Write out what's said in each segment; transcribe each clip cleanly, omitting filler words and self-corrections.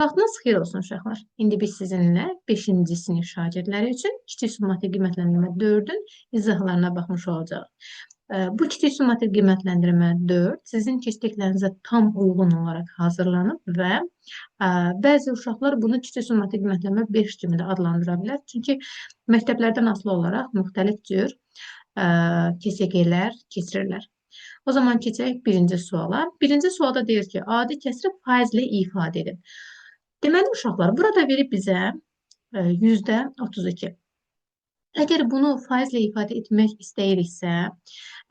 Vaxtınız xeyir olsun uşaqlar. İndi biz sizinlə 5-ci sinif şagirdləri üçün kiçik summativ qiymətləndirmə 4-ün izahlarına baxmış olacağıq. Bu kiçik summativ qiymətləndirmə 4 sizin keçdiklərinizə tam uyğun olaraq hazırlanıb və bəzi uşaqlar bunu kiçik summativ qiymətləndirmə 5 kimi də adlandıra bilər. Çünki məktəblərdən asılı olaraq müxtəlif cür KSG-lər keçirirlər. O zaman keçək birinci suala. Birinci sualda deyir ki, adi kəsri faizlə ifadə edin. Deməli, uşaqlar, burada verib bizə %32. Əgər bunu faizlə ifadə etmək istəyiriksə,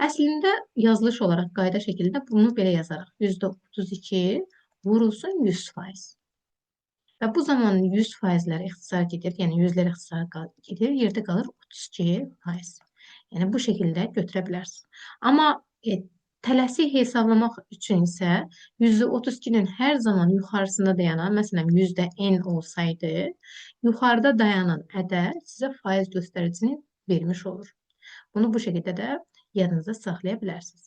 əslində yazılış olaraq qayda şəkildə bunu belə yazarıq. %32 vurulsun 100%. Və bu zaman 100%lər ixtisar gedir, yəni 100-lər ixtisar gedir, yerdə qalır 32%. Yəni bu şəkildə götürə bilərsiniz. Amma tələsik hesablamaq üçün isə %32-nin hər zaman yuxarısında dayanan, məsələn, %n olsaydı, yuxarıda dayanan ədəd sizə faiz göstəricisini vermiş olur. Bunu bu şəkildə də yadınızda saxlaya bilərsiniz.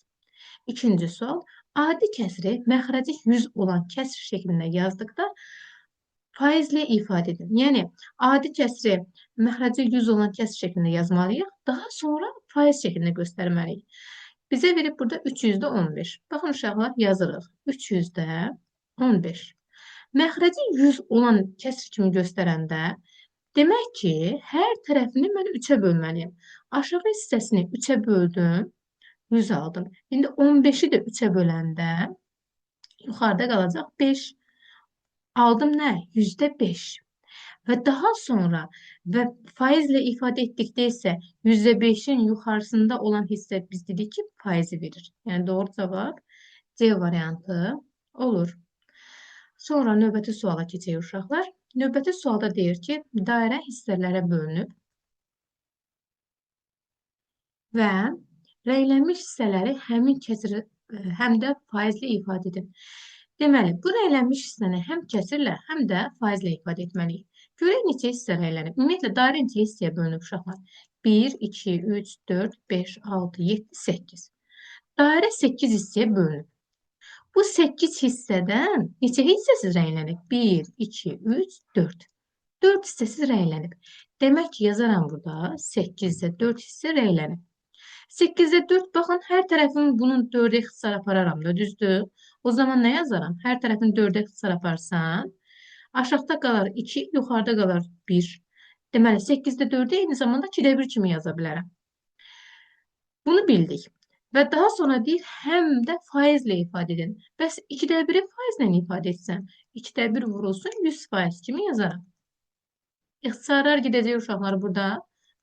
İkinci sual, adi kəsri məxrəci 100 olan kəsr şəklində yazdıqda faizlə ifadə edin. Yəni, adi kəsri məxrəci 100 olan kəsr şəklində yazmalıyıq, daha sonra faiz şəklində göstərməliyik. Bizə verib burada 315. Baxın, uşaqlar, yazırıq. 315. Məxrəci 100 olan kəsr kimi göstərəndə, demək ki, hər tərəfini mən 3-ə bölməliyim. Aşağı hissəsini 3-ə böldüm, 100 aldım. İndi 15-i də 3-ə böləndə, yuxarıda qalacaq 5. Aldım nə? %5. Və daha sonra və faizlə ifadə etdikdə isə %5-in yuxarısında olan hissə biz dedik ki, faizi verir. Yəni doğru cavab C variantı olur. Sonra növbəti suala keçək uşaqlar. Növbəti sualda deyir ki, dairə hissələrə bölünüb və rəylənmiş hissələri həmin kəsr həm də faizlə ifadə edin. Deməli, bu rəylənmiş hissəni həm kəsrlə, həm də faizlə ifadə etməliyik. Görək neçə hissə rəylənib. Ümumiyyətlə, dairə neçə hissəyə bölünüb uşaqlar? 1, 2, 3, 4, 5, 6, 7, 8. Dairə 8 hissəyə bölünüb. Bu 8 hissədən neçə hissəsi rəylənib? 1, 2, 3, 4. 4 hissəsi rəylənib. Demək ki, yazaram burada 8-də 4 hissə rəylənib. 8-də 4, baxın, hər tərəfin bunun 4-ə ixtisar apararam da, düzdür? O zaman nə yazaram? Hər tərəfin 4-ə ixtisar aparsan, aşağıda qalar 2, yuxarıda qalar 1. Deməli, 8-də 4-ü eyni zamanda 2-də 1 kimi yaza bilərəm. Bunu bildik. Və daha sonra deyir, həm də faizlə ifadə edin. Bəs 2-də 1-i faizlə ifadə etsən, 2-də 1 vurulsun 100% kimi yazaram. İxtisarlar gedəcək uşaqlar burada.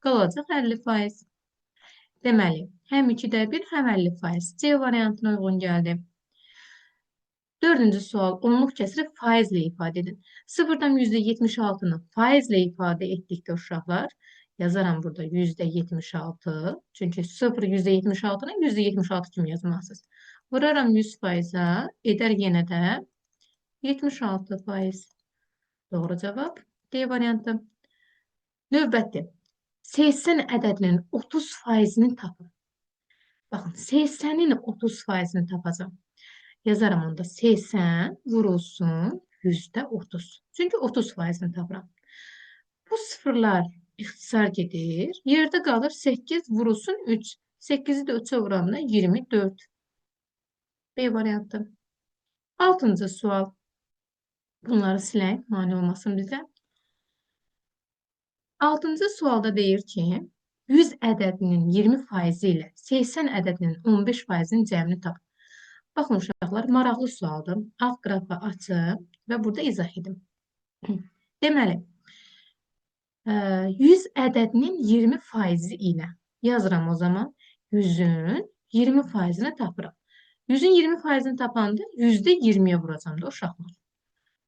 Qalacaq 50%. Deməli, həm 2-də 1, həm 50%. C variantına uyğun gəldi. Dördüncü sual, onluq kəsiri faizlə ifadə edin. 0-dan %76-nı faizlə ifadə etdikdə uşaqlar, yazaram burada %76, çünki 0 %76-nı %76 kimi yazmalısınız. Vuraram 100%-a, edər yenə də 76%. Doğru cavab D variantı. Növbəti, 80 ədədinin 30%-ni tapın. Baxın, 80-in 30%-ni tapacam. Yazaram onda 80 vurulsun %30. Çünki 30%-ni tapıram. Bu sıfırlar ixtisar gedir. Yerdə qalır 8 vurulsun 3. 8-i də 3-ə vuranda 24. B variantı. 6-cı sual. Bunları silək, mane olmasın bizə. 6-cı sualda deyir ki, 100 ədədinin 20% ilə 80 ədədinin 15%-nin cəmini tapın. Baxın uşaqlar, maraqlı sualdır. Alt qrafı açın və burada izah edin. Deməli, 100 ədədinin 20% ilə yazıram o zaman 100-ün 20%-ni tapıram. 100-ün 20%-ni tapanda %20-yə vuracam da uşaqlar.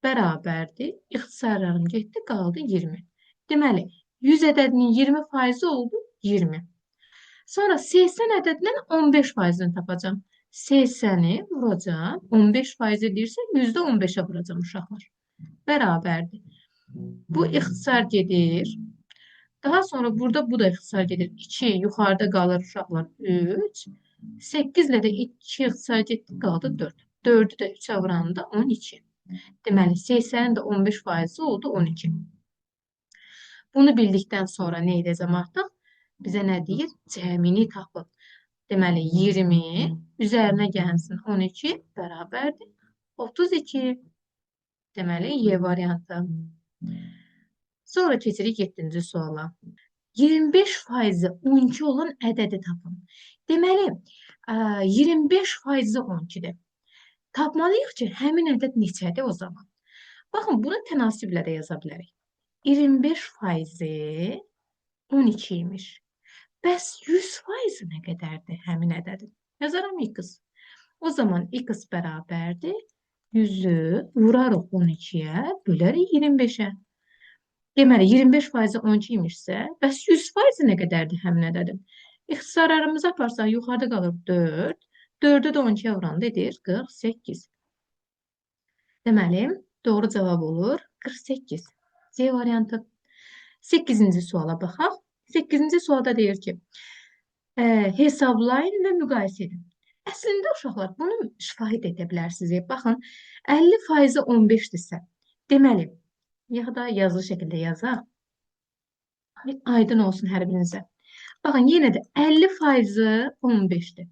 Bərabərdir. İxtisarlarım getdi, qaldı 20. Deməli, 100 ədədinin 20% oldu 20. Sonra 80 ədədindən 15%-ni tapacam. 80-i vuracam, 15% edirsə, %15-ə vuracam uşaqlar. Bərabərdir. Bu ixtisar gedir. Daha sonra burada bu da ixtisar gedir. 2 yuxarıda qalır uşaqlar 3. 8 ilə də 2 ixtisar getdi, qaldı 4. 4-ü də 3-ə vuranda 12. Deməli, 80-in də 15% oldu 12. Bunu bildikdən sonra nə edəcəm artıq? Bizə nə deyir? Cəmini tapın. Deməli, 20 üzərinə gəlsin 12 bərabərdir 32. Deməli, Y variantı. Sonra keçirik 7-ci suala. 25% 12 olan ədədi tapın. Deməli, 25% 12-dir. Tapmalıyıq ki, həmin ədəd neçədir o zaman? Baxın, bunu tənasiblə də yaza bilərik. 25% 12 imiş. Bəs 100% nə qədərdir həmin ədədin? Yazaram x. O zaman x bərabərdir 100-ü vurarıq 12-yə, bölərik 25-ə. Deməli, 25% 12 imişsə, bəs 100% nə qədərdir həmin ədədin? İxtisarlarımızı aparsaq, yuxarıda qalır 4. 4-ü də 12-yə vuranda edir 48. Deməli, doğru cavab olur 48. C variantı. 8-ci suala baxaq. 8-ci sualda deyir ki, hesablayın və müqayisə edin. Əslində, uşaqlar, bunu şahid edə bilərsiniz. Baxın, 50% 15-dirsə, deməli, ya da yazılı şəkildə yazaq, aydın olsun hər birinizə. Baxın, yenə də 50% 15-dir.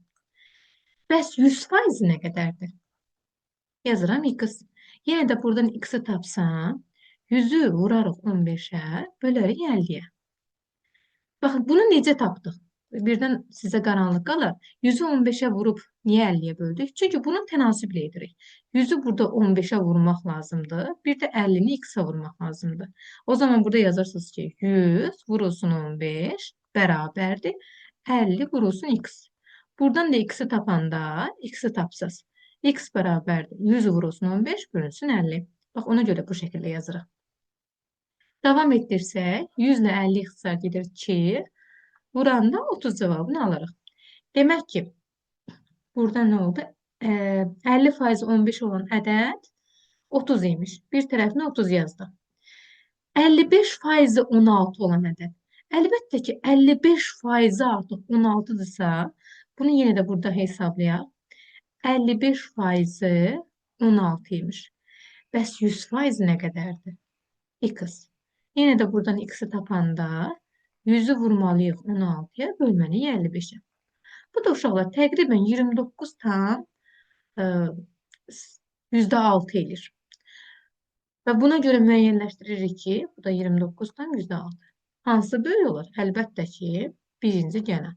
Bəs 100% nə qədərdir? Yazıram x. Yenə də buradan x-i tapsam, 100-ü vurarıq 15-ə, bölərik 50-yə. Baxın, bunu necə tapdıq? Birdən sizə qaranlıq qalar. 100-ü 15-ə vurub niyə 50-yə böldük? Çünki bunu tənasiblə edirik. 100-ü burada 15-ə vurmaq lazımdır. Bir də 50-ni x-ə vurmaq lazımdır. O zaman burada yazırsınız ki, 100 vurulsun 15 bərabərdir. 50 vurulsun x. Buradan da x-i tapanda x-i tapsız. X bərabərdir. 100 vurulsun 15 bölünsün 50. Bax, ona görə bu şəkildə yazırıq. Davam etdirsək, 100 ilə 50 ixtisar gedir 2, vuranda 30 cavabını alırıq. Demək ki, burada nə oldu? 50% 15 olan ədəd 30 imiş. Bir tərəfinə 30 yazdıq. 55% 16 olan ədəd. Əlbəttə ki, 55% artıq 16-dırsa, bunu yenə də burada hesablayaq. 55% 16 imiş. Bəs 100% nə qədərdir? X. Yenə də buradan x-i tapanda 100-ü vurmalıyıq 16-ya, bölməliyik 55-ə. Bu da uşaqlar təqribən 29 tam %6 edir. Və buna görə müəyyənləşdiririk ki, bu da 29 tam %6. Hansı böyük olur? Əlbəttə ki, birinci gələn.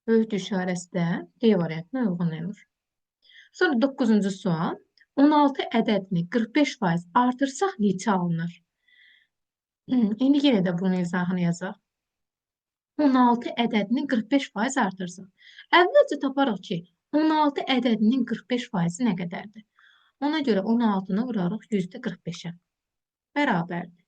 Böyük işarəsi də D variantına uyğunlayılır. Sonra 9-cu sual. 16 ədədini 45% artırsaq neçə alınır? İndi yenə də bunun izahını yazaq. 16 ədədini 45% artırsaq. Əvvəlcə taparıq ki, 16 ədədinin 45% nə qədərdir? Ona görə 16-nı vurarıq %45-ə. Bərabərdir.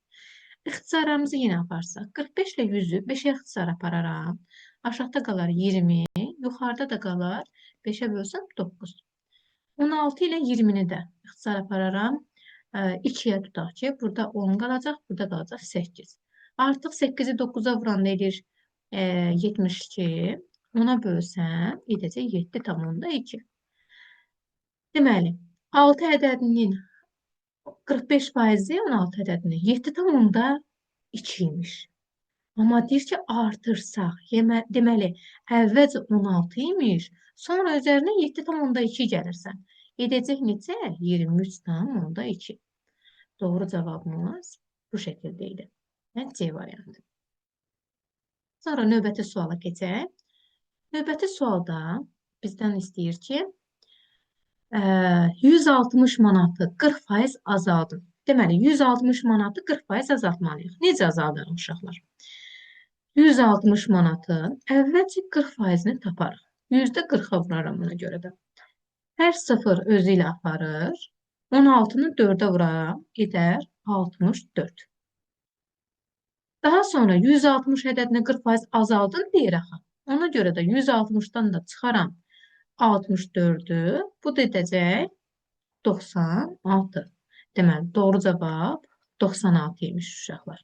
İxtisarlarımızı yenə aparsaq. 45 ilə 100-ü 5-ə ixtisar apararam. Aşağıda qalar 20, yuxarıda da qalar 5-ə bölsəm 9. 16 ilə 20-ni də ixtisar apararam. 2-yə tutaq ki, burada 10 qalacaq, burada qalacaq 8. Artıq 8-i 9-a vuranda edir 72. Ona bölsəm, edəcək 7,2. Deməli, 6 ədədinin 45%-i 16 ədədinin 7,2 imiş. Amma deyir ki, artırsaq, deməli, əvvəlcə 16 imiş, sonra üzərinə 7,2 gəlirsən. Edəcək neçə? 23,2. Doğru cavabımız bu şəkildə idi. Yəni C variantı. Sonra növbəti suala keçək. Növbəti sualda bizdən istəyir ki, 160 manatı 40% azaldın. Deməli, 160 manatı 40% azaltmalıyıq. Necə azaldırıq uşaqlar? 160 manatın əvvəlcə 40%-ni taparıq. %40-a vuraram buna görə də. Hər sıfır özü ilə aparır. 16-nı 4-ə vuraram, edər 64. Daha sonra 160 ədədini 40% azaldın deyir axı. Ona görə də 160-dan da çıxaram 64-ü. Bu da edəcək 96. Deməli, doğru cavab 96 imiş uşaqlar.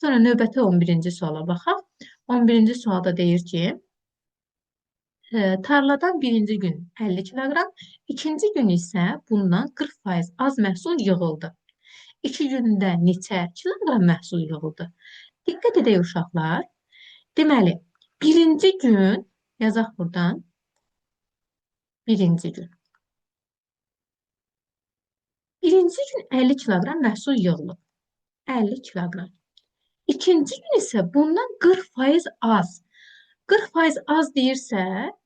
Sonra növbəti 11-ci suala baxaq. 11-ci sualda deyir ki, Tarladan birinci gün 50 kiloqram, ikinci gün isə bundan 40% az məhsul yığıldı. 2 gündə neçə kiloqram məhsul yığıldı? Diqqət edək uşaqlar. Deməli, birinci gün yazaq buradan. Birinci gün. Birinci gün 50 kiloqram məhsul yığılıb. 50 kiloqram. İkinci gün isə bundan 40% az. 40% az deyirsə,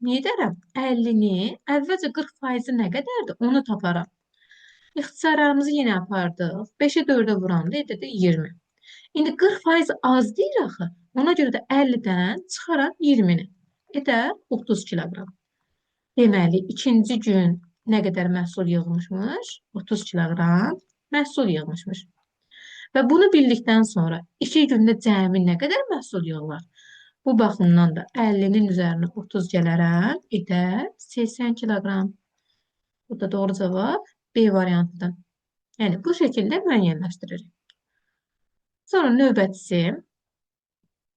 nə edərəm? 50-ni, əvvəlcə 40%-i nə qədərdir? Onu taparam. İxtisarlarımızı yenə apardıq. 5-ə 4-ə vuranda edirdi 20. İndi 40% az deyir axı. Ona görə də 50-dən çıxaram 20-ni. Edər 30 kiloqram. Deməli, ikinci gün nə qədər məhsul yığmışmış? 30 kiloqram məhsul yığmışmış. Və bunu bildikdən sonra 2 gündə cəmi nə qədər məhsul yığılar? Bu baxımdan da 50-nin üzərinə 30 gələrəm, edər 80 kiloqram. Bu da doğru cavab B variantıdır. Yəni, bu şəkildə müəyyənləşdiririk. Sonra növbətisi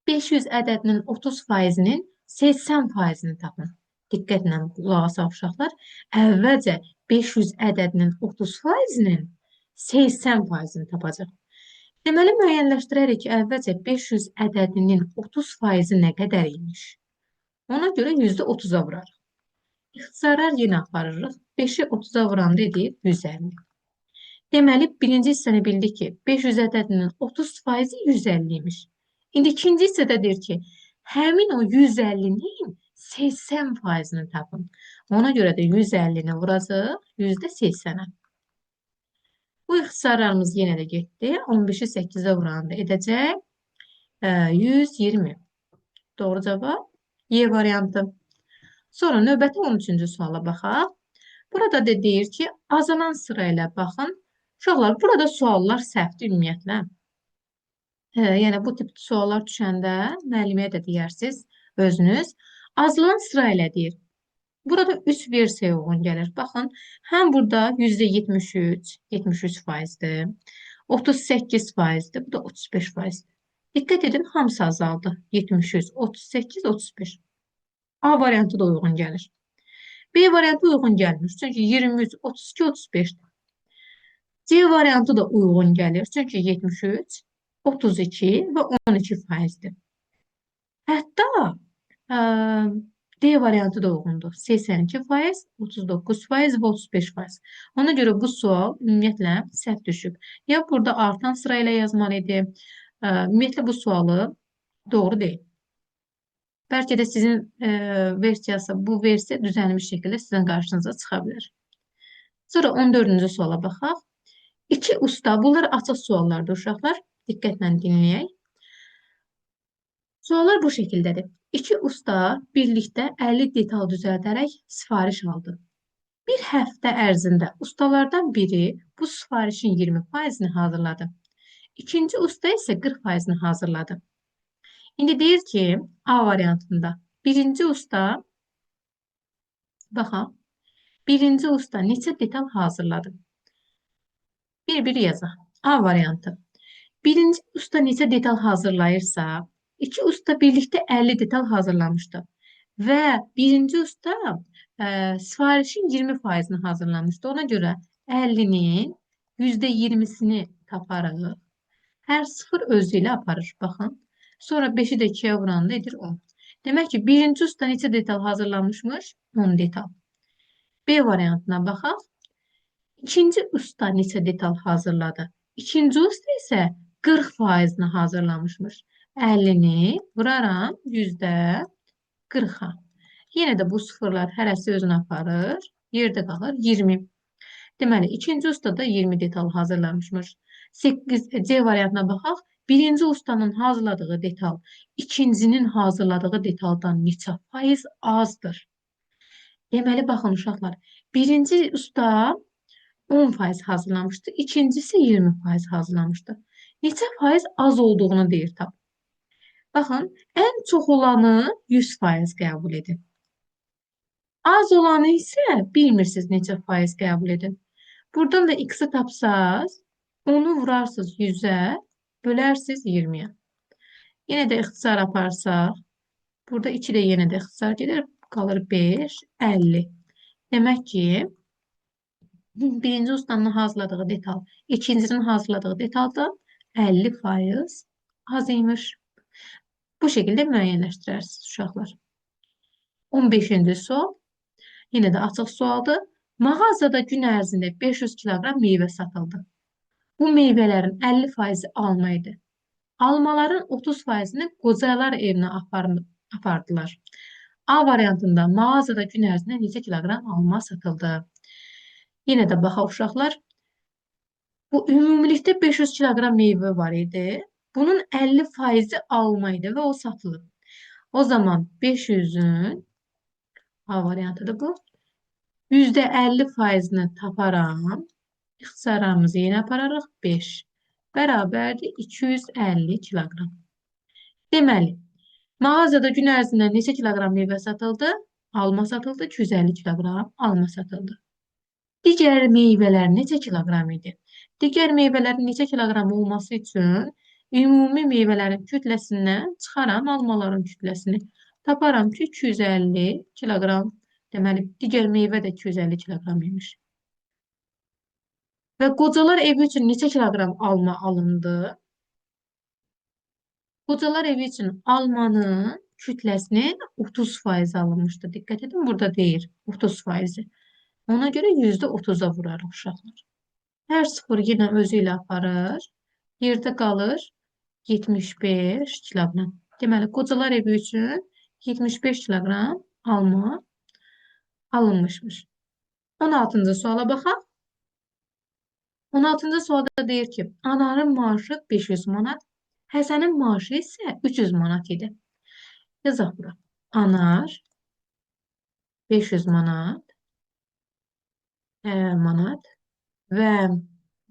500 ədədinin 30%-nin 80%-ni tapın. Diqqətlə qulaq asaq uşaqlar. Əvvəlcə 500 ədədinin 30%-nin 80%-ni tapacaq. Deməli, müəyyənləşdirərik ki, əvvəlcə 500 ədədinin 30%-i nə qədər imiş? Ona görə %30-a vurarıq. İxtisarlar yenə aparırıq. 5-i 30-a vuranda edir 150. Deməli, birinci hissəni bildik ki, 500 ədədinin 30%-i 150 imiş. İndi ikinci hissədə deyir ki, həmin o 150-nin 80%-ni tapın. Ona görə də 150-ni vuracaq %80-ə. Bu ixtisarlarımız yenə də getdi. 15-i 8-ə vuranda edəcək 120. Doğru cavab Y variantı. Sonra növbəti 13-cü suala baxaq. Burada da deyir ki, azalan sırayla baxın. Uşaqlar, burada suallar səhvdir ümumiyyətlə. Yəni, bu tip suallar düşəndə müəlliməyə də deyərsiniz özünüz. Azalan sırayla deyir. Burada 3 versiya uyğun gəlir. Baxın, həm burada %73, 73%dir. 38%dir, bu da 35%dir. Diqqət edin, hamısı azaldı. 73, 38, 35. A variantı da uyğun gəlir. B variantı uyğun gəlmir. Çünki 23, 32, 35-dir. C variantı da uyğun gəlir. Çünki 73, 32 və 12%dir. Hətta D variantı da uyğundur. 82%, 39% və 35%. Ona görə bu sual ümumiyyətlə səhv düşüb. Ya burada artan sırayla yazmalı idi. Ümumiyyətlə bu sualı doğru deyil. Bəlkə də sizin versiyası, bu versiya düzəlmiş şəkildə sizin qarşınıza çıxa bilər. Sonra 14-cü suala baxaq. İki usta, bunlar açıq suallardır uşaqlar. Diqqətlə dinləyək. Suallar bu şəkildədir. İki usta birlikdə 50 detal düzəldərək sifariş aldı. Bir həftə ərzində ustalardan biri bu sifarişin 20%-ni hazırladı. İkinci usta isə 40%-ni hazırladı. İndi deyir ki, A variantında birinci usta, baxaq, birinci usta neçə detal hazırladı? Bir-bir yazaq. A variantı. Birinci usta neçə detal hazırlayırsa, İki usta birlikte 50 detal hazırlamıştı. Və birinci usta sifarişin 20%-ni hazırlamıştı. Ona görə 50-nin %20-sini taparıq. Hər sıfır özü ilə aparır. Baxın. Sonra 5-i də 2-yə vuranda edir 10. Demək ki, birinci usta neçə detal hazırlamışmış? 10 detal. B variantına baxaq. İkinci usta neçə detal hazırladı? İkinci usta isə 40%-ni hazırlamışmış. 50-ni vuraram %40-a. Yenə də bu sıfırlar hərəsi özünü aparır. Yerdə qalır 20. Deməli, ikinci usta da 20 detal hazırlamışmış. 8 C variantına baxaq. Birinci ustanın hazırladığı detal ikincinin hazırladığı detaldan neçə faiz azdır? Deməli, baxın uşaqlar. Birinci usta 10% hazırlamışdı. İkincisi 20% hazırlamışdı. Neçə faiz az olduğunu deyir tab. Baxın, ən çox olanı 100% qəbul edin. Az olanı isə bilmirsiniz neçə faiz qəbul edin. Buradan da x-i tapsaz, onu vurarsınız 100-ə, bölərsiniz 20-yə. Yenə də ixtisar aparsaq, burada 2 də yenə də ixtisar gedir. qalır 5, 50. Demək ki, birinci ustanın hazırladığı detal, ikincinin hazırladığı detaldan 50% az imiş. Bu şəkildə müəyyənləşdirərsiniz uşaqlar. 15-ci sual, yenə də açıq sualdır. Mağazada gün ərzində 500 kiloqram meyvə satıldı. Bu meyvələrin 50%-i alma idi. Almaların 30%-ni qocalar evinə apardılar. A variantında mağazada gün ərzində neçə kiloqram alma satıldı? Yenə də baxaq uşaqlar. Bu ümumilikdə 500 kiloqram meyvə var idi. Bunun 50%-i alma idi və o satılıb. O zaman 500-ün A variantıdır bu. %50%-ni taparam. İxtisarlarımızı yenə apararıq. 5 bərabərdir 250 kiloqram. Deməli, mağazada gün ərzində neçə kiloqram meyvə satıldı? Alma satıldı, 250 kiloqram alma satıldı. Digər meyvələr neçə kiloqram idi? Digər meyvələrin neçə kiloqram olması üçün ümumi meyvələrin kütləsindən çıxaram almaların kütləsini. Taparam ki, 250 kiloqram. Deməli, digər meyvə də 250 kiloqram imiş. Və qocalar evi üçün neçə kiloqram alma alındı? Qocalar evi üçün almanın kütləsinin 30% alınmışdı. Diqqət edin, burada deyir 30%. Ona görə %30-a vurarıq uşaqlar. Hər sıfır yenə özü ilə aparır. Yerdə qalır 75 kiloqram. Deməli, qocalar evi üçün 75 kiloqram alma alınmışmış. 16-cı suala baxaq. 16-cı sualda deyir ki, Anarın maaşı 500 manat, Həsənin maaşı isə 300 manat idi. Yazaq bura. Anar 500 manat və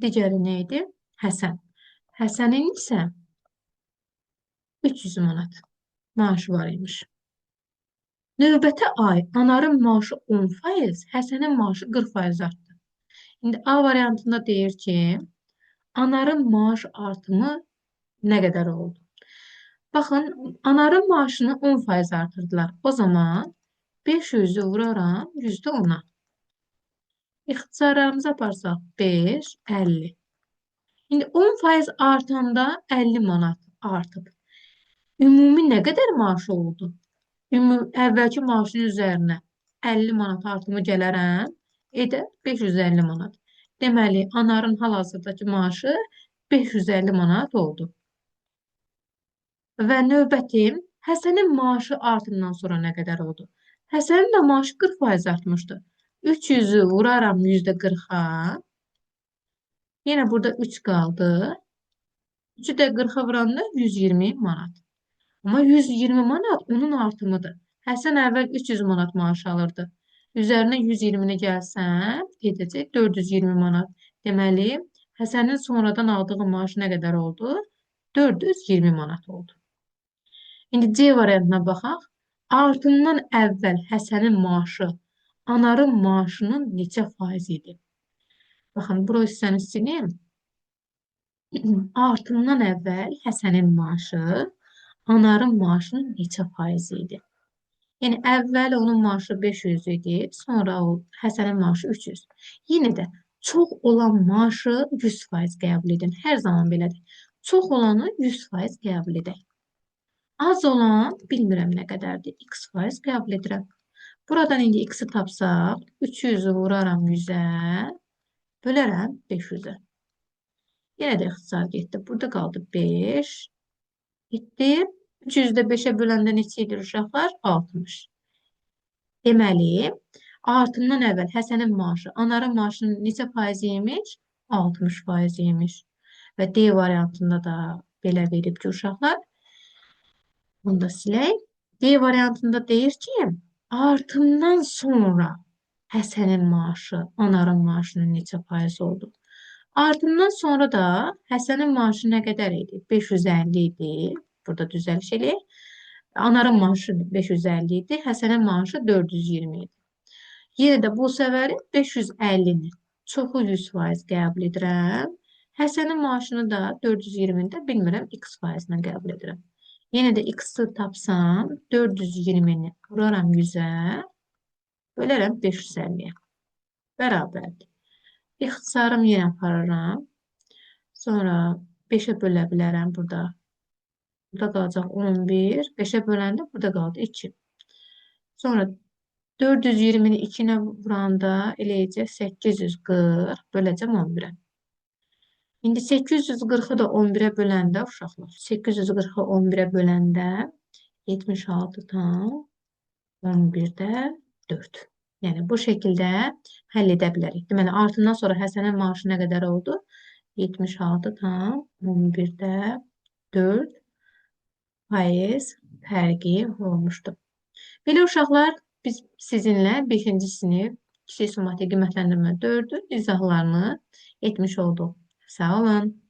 digəri nə idi? Həsən. Həsənin isə 300 manat maaşı var imiş. Növbəti ay Anarın maaşı 10%, Həsənin maaşı 40% artdı. İndi A variantında deyir ki, Anarın maaş artımı nə qədər oldu? Baxın, Anarın maaşını 10% artırdılar. O zaman 500-ü vuraram %10-a. İxtisarlarımızı aparsaq 5, 50. İndi 10% artanda 50 manat artıb. Ümumi nə qədər maaşı oldu? Əvvəlki maaşın üzərinə 50 manat artımı gələrəm, edə 550 manat. Deməli, Anarın hal-hazırdakı maaşı 550 manat oldu. Və növbətim, Həsənin maaşı artımdan sonra nə qədər oldu? Həsənin də maaşı 40% artmışdı. 300-ü vuraram %40-a. Yenə burada 3 qaldı. 3-ü də 40-a vuranda 120 manat. Amma 120 manat onun artımıdır. Həsən əvvəl 300 manat maaş alırdı. Üzərinə 120-ni gəlsəm, edəcək 420 manat. Deməli, Həsənin sonradan aldığı maaş nə qədər oldu? 420 manat oldu. İndi C variantına baxaq. Artımdan əvvəl Həsənin maaşı Anarın maaşının neçə faiz idi? Baxın, bura hissəni sileyim. Artımdan əvvəl Həsənin maaşı Anarın maaşının neçə faiz idi? Yəni, əvvəl onun maaşı 500 idi, sonra Həsənin maaşı 300. Yenə də çox olan maaşı 100% qəbul edin. Hər zaman belədir. Çox olanı 100% qəbul edək. Az olan, bilmirəm nə qədərdir, x% qəbul edirəm. Buradan indi x-i tapsaq, 300-ü vuraram 100-ə, bölərəm 500-ə. Yenə də ixtisar getdi. Burada qaldı 5. Getdi. 300-də 5-ə böləndə neçə edir uşaqlar? 60. Deməli, artımdan əvvəl Həsənin maaşı, Anarın maaşının neçə faizi imiş? 60% imiş. Və D variantında da belə verib ki, uşaqlar, bunu da silək. D variantında deyir ki, artımdan sonra Həsənin maaşı, Anarın maaşının neçə faiz oldu? Artımdan sonra da Həsənin maaşı nə qədər idi? 550 idi. Burada düzəliş eləyək. Anarın maaşı 550 idi. Həsənin maaşı 420 idi. Yenə də bu səfəri 550-ni çoxu 100% qəbul edirəm. Həsənin maaşını da 420-də bilmirəm x faizlə qəbul edirəm. Yenə də x-i tapsam 420-ni vuraram 100-ə, bölərəm 550-yə. Bərabərdir. İxtisarım yenə aparıram. Sonra 5-ə bölə bilərəm burada. Burada qalacaq 11. 5-ə böləndə burada qaldı 2. Sonra 420-ni 2-nə vuranda eləyəcək 840 böləcəm 11-ə. İndi 840-ı da 11-ə böləndə uşaqlar. 840-ı 11-ə böləndə 76 tam 11-də 4. Yəni bu şəkildə həll edə bilərik. Deməli, artından sonra Həsənin maaşı nə qədər oldu? 76 tam 11-də 4 faiz fərqi olmuşdu. Belə uşaqlar, biz sizinlə 5-ci sinif kiçik summativ qiymətləndirmə 4-ün izahlarını etmiş olduq. Sağ olun.